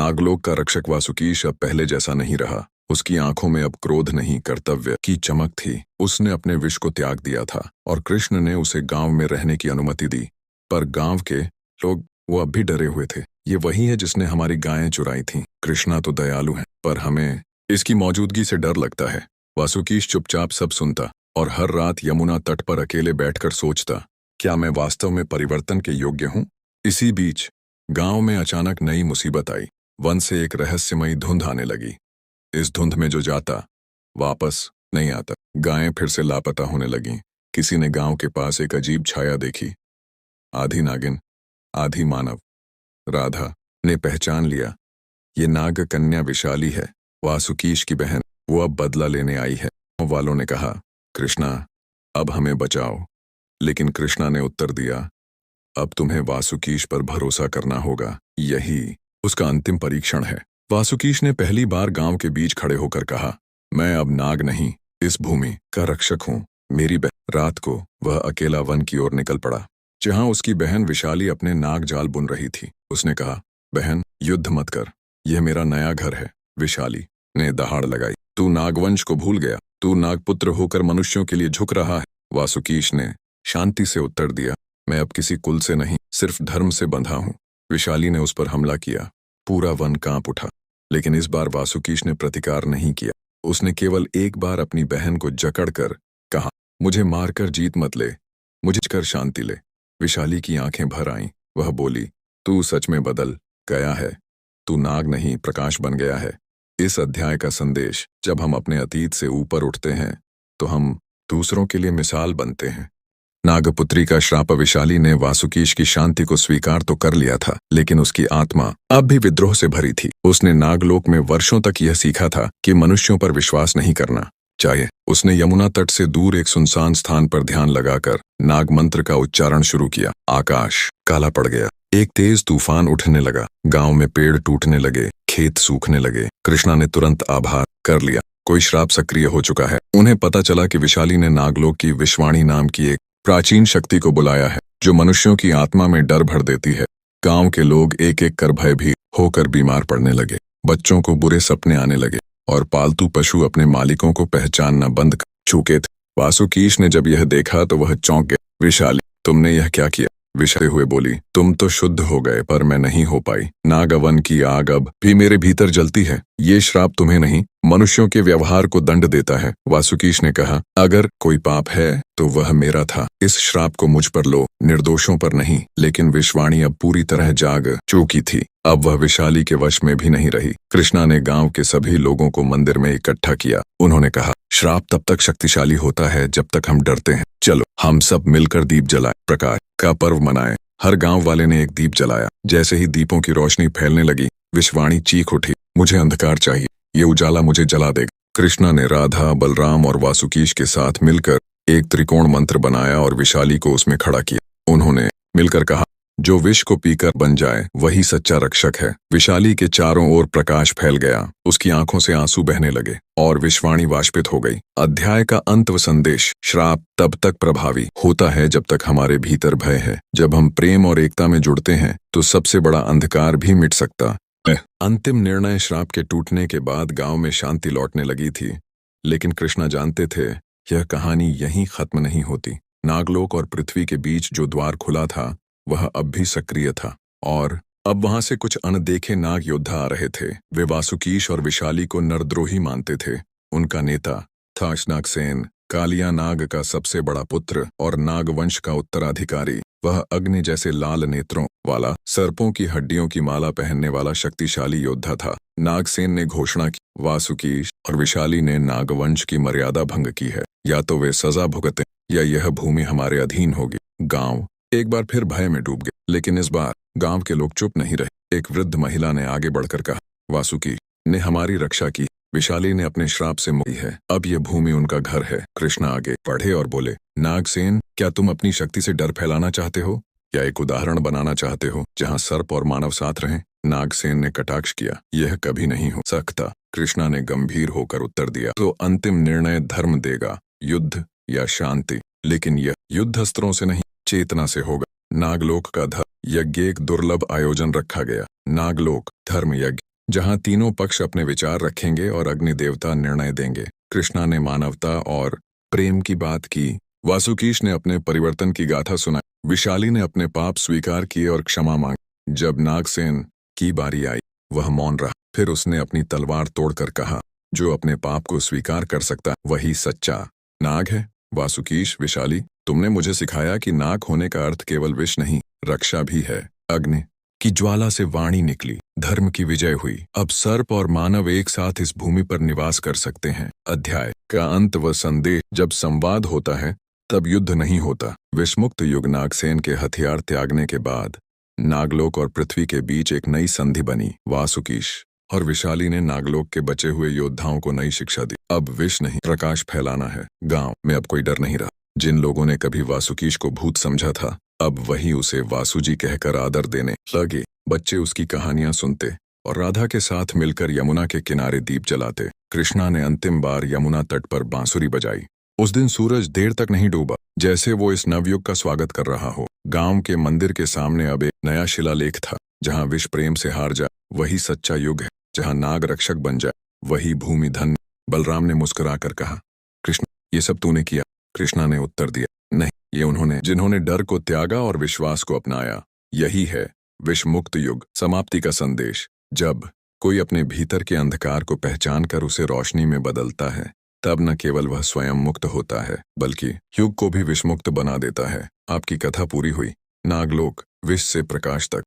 नागलोक का रक्षक वासुकीश अब पहले जैसा नहीं रहा। उसकी आंखों में अब क्रोध नहीं, कर्तव्य की चमक थी। उसने अपने विष को त्याग दिया था और कृष्ण ने उसे गांव में रहने की अनुमति दी। पर गांव के लोग वो अब भी डरे हुए थे। ये वही है जिसने हमारी गायें चुराई थीं। कृष्णा तो दयालु है, पर हमें इसकी मौजूदगी से डर लगता है। वासुकीश चुपचाप सब सुनता और हर रात यमुना तट पर अकेले बैठकर सोचता, क्या मैं वास्तव में परिवर्तन के योग्य हूँ? इसी बीच गांव में अचानक नई मुसीबत आई। वन से एक रहस्यमयी धुंध आने लगी। इस धुंध में जो जाता वापस नहीं आता। गायें फिर से लापता होने लगीं। किसी ने गांव के पास एक अजीब छाया देखी, आधी नागिन आधी मानव। राधा ने पहचान लिया, ये नाग कन्या विशाली है, वासुकीश की बहन। वो अब बदला लेने आई है। गांव वालों ने कहा, कृष्णा अब हमें बचाओ। लेकिन कृष्णा ने उत्तर दिया, अब तुम्हें वासुकीश पर भरोसा करना होगा। यही उसका अंतिम परीक्षण है। वासुकीश ने पहली बार गांव के बीच खड़े होकर कहा, मैं अब नाग नहीं, इस भूमि का रक्षक हूँ। मेरी बहन। रात को वह अकेला वन की ओर निकल पड़ा, जहां उसकी बहन विशाली अपने नाग जाल बुन रही थी। उसने कहा, बहन युद्ध मत कर, यह मेरा नया घर है। विशाली ने दहाड़ लगाई, तू नागवंश को भूल गया? तू नागपुत्र होकर मनुष्यों के लिए झुक रहा है? वासुकीश ने शांति से उत्तर दिया, मैं अब किसी कुल से नहीं, सिर्फ धर्म से बंधा हूँ। विशाली ने उस पर हमला किया। पूरा वन कांप उठा, लेकिन इस बार वासुकीश ने प्रतिकार नहीं किया। उसने केवल एक बार अपनी बहन को जकड़कर कहा, मुझे मारकर जीत मत ले, मुझे कर शांति ले। विशाली की आंखें भर आईं। वह बोली, तू सच में बदल गया है, तू नाग नहीं प्रकाश बन गया है। इस अध्याय का संदेश, जब हम अपने अतीत से ऊपर उठते हैं तो हम दूसरों के लिए मिसाल बनते हैं। नागपुत्री का श्राप। विशाली ने वासुकीश की शांति को स्वीकार तो कर लिया था, लेकिन उसकी आत्मा अब भी विद्रोह से भरी थी। उसने नागलोक में वर्षों तक यह सीखा था कि मनुष्यों पर विश्वास नहीं करना चाहिए। उसने यमुना तट से दूर एक सुनसान स्थान पर ध्यान लगाकर नाग मंत्र का उच्चारण शुरू किया। आकाश काला पड़ गया, एक तेज तूफान उठने लगा। गांव में पेड़ टूटने लगे, खेत सूखने लगे। कृष्णा ने तुरंत आभार कर लिया, कोई श्राप सक्रिय हो चुका है। उन्हें पता चला कि विशाली ने नागलोक की विश्वाणी नाम की एक प्राचीन शक्ति को बुलाया है, जो मनुष्यों की आत्मा में डर भर देती है। गांव के लोग एक एक कर भयभीत होकर बीमार पड़ने लगे। बच्चों को बुरे सपने आने लगे और पालतू पशु अपने मालिकों को पहचानना बंद कर चुके थे। वासुकीश ने जब यह देखा तो वह चौंक गया। विशाली, तुमने यह क्या किया? विशाली हुए बोली, तुम तो शुद्ध हो गए, पर मैं नहीं हो पाई। नागवन की आग अब भी मेरे भीतर जलती है। ये श्राप तुम्हें नहीं, मनुष्यों के व्यवहार को दंड देता है। वासुकीश ने कहा, अगर कोई पाप है तो वह मेरा था। इस श्राप को मुझ पर लो, निर्दोषों पर नहीं। लेकिन विश्वाणी अब पूरी तरह जाग चुकी थी। अब वह विशाली के वश में भी नहीं रही। कृष्णा ने गांव के सभी लोगों को मंदिर में इकट्ठा किया। उन्होंने कहा, श्राप तब तक शक्तिशाली होता है जब तक हम डरते हैं। चलो हम सब मिलकर दीप जलाएं, प्रकाश का पर्व मनाएं। हर गांव वाले ने एक दीप जलाया। जैसे ही दीपों की रोशनी फैलने लगी, विश्वाणी चीख उठी, मुझे अंधकार चाहिए, ये उजाला मुझे जला देगा। कृष्णा ने राधा, बलराम और वासुकीश के साथ मिलकर एक त्रिकोण मंत्र बनाया और विशाली को उसमें खड़ा किया। उन्होंने मिलकर कहा, जो विष को पीकर बन जाए वही सच्चा रक्षक है। विशाली के चारों ओर प्रकाश फैल गया। उसकी आंखों से आंसू बहने लगे और विश्वाणी वाष्पित हो गई। अध्याय का अंत व संदेश। श्राप तब तक प्रभावी होता है जब तक हमारे भीतर भय है। जब हम प्रेम और एकता में जुड़ते हैं तो सबसे बड़ा अंधकार भी मिट सकता है। अंतिम निर्णय। श्राप के टूटने के बाद गांव में शांति लौटने लगी थी, लेकिन कृष्णा जानते थे यह कहानी यहीं खत्म नहीं होती। नागलोक और पृथ्वी के बीच जो द्वार खुला था वह अब भी सक्रिय था, और अब वहां से कुछ अनदेखे नाग योद्धा आ रहे थे। वे वासुकीश और विशाली को नरद्रोही मानते थे। उनका नेता था नागसेन, कालिया नाग का सबसे बड़ा पुत्र और नागवंश का उत्तराधिकारी। वह अग्नि जैसे लाल नेत्रों वाला, सर्पों की हड्डियों की माला पहनने वाला शक्तिशाली योद्धा था। नागसेन ने घोषणा की, वासुकीश और विशाली ने नागवंश की मर्यादा भंग की है। या तो वे सजा भुगतें या यह भूमि हमारे अधीन होगी। गांव एक बार फिर भय में डूब गए, लेकिन इस बार गांव के लोग चुप नहीं रहे। एक वृद्ध महिला ने आगे बढ़कर कहा, वासुकी ने हमारी रक्षा की, विशाली ने अपने श्राप से मुक्ति है, अब यह भूमि उनका घर है। कृष्णा आगे बढ़े और बोले, नागसेन, क्या तुम अपनी शक्ति से डर फैलाना चाहते हो या एक उदाहरण बनाना चाहते हो जहां सर्प और मानव साथ रहें? नागसेन ने कटाक्ष किया, यह कभी नहीं हो सकता। कृष्णा ने गंभीर होकर उत्तर दिया, तो अंतिम निर्णय धर्म देगा, युद्ध या शांति। लेकिन यह युद्ध अस्त्रों से नहीं, चेतना से होगा। नागलोक का धर्म यज्ञ एक दुर्लभ आयोजन रखा गया। नागलोक धर्म यज्ञ जहां तीनों पक्ष अपने विचार रखेंगे और अग्नि देवता निर्णय देंगे। कृष्णा ने मानवता और प्रेम की बात की। वासुकीश ने अपने परिवर्तन की गाथा सुनाई। विशाली ने अपने पाप स्वीकार किए और क्षमा मांगी। जब नागसेन की बारी आई, वह मौन रहा। फिर उसने अपनी तलवार तोड़कर कहा, जो अपने पाप को स्वीकार कर सकता वही सच्चा नाग है। वासुकीश, विशाली, तुमने मुझे सिखाया कि नाग होने का अर्थ केवल विष नहीं, रक्षा भी है। अग्नि की ज्वाला से वाणी निकली, धर्म की विजय हुई। अब सर्प और मानव एक साथ इस भूमि पर निवास कर सकते हैं। अध्याय का अंत व संदेश। जब संवाद होता है तब युद्ध नहीं होता। विषमुक्त युग। नागसेन के हथियार त्यागने के बाद नागलोक और पृथ्वी के बीच एक नई संधि बनी। वासुकीश और विशाली ने नागलोक के बचे हुए योद्धाओं को नई शिक्षा दी। अब विष नहीं, प्रकाश फैलाना है। गांव में अब कोई डर नहीं रहा। जिन लोगों ने कभी वासुकीश को भूत समझा था, अब वही उसे वासुजी कहकर आदर देने लगे। बच्चे उसकी कहानियां सुनते और राधा के साथ मिलकर यमुना के किनारे दीप जलाते। कृष्णा ने अंतिम बार यमुना तट पर बांसुरी बजाई। उस दिन सूरज देर तक नहीं डूबा, जैसे वो इस नवयुग का स्वागत कर रहा हो। गांव के मंदिर के सामने अब एक नया शिलालेख था। जहां विष प्रेम से हार जाए वही सच्चा युग है। जहां नाग रक्षक बन जाए वही भूमि धन्य। बलराम ने मुस्कुराकर कहा, कृष्ण, ये सब तूने किया? कृष्णा ने उत्तर दिया, नहीं, ये उन्होंने जिन्होंने डर को त्यागा और विश्वास को अपनाया। यही है विषमुक्त युग। समाप्ति का संदेश। जब कोई अपने भीतर के अंधकार को पहचान कर उसे रोशनी में बदलता है, तब न केवल वह स्वयं मुक्त होता है, बल्कि युग को भी विषमुक्त बना देता है। आपकी कथा पूरी हुई। नागलोक, विष से प्रकाश तक।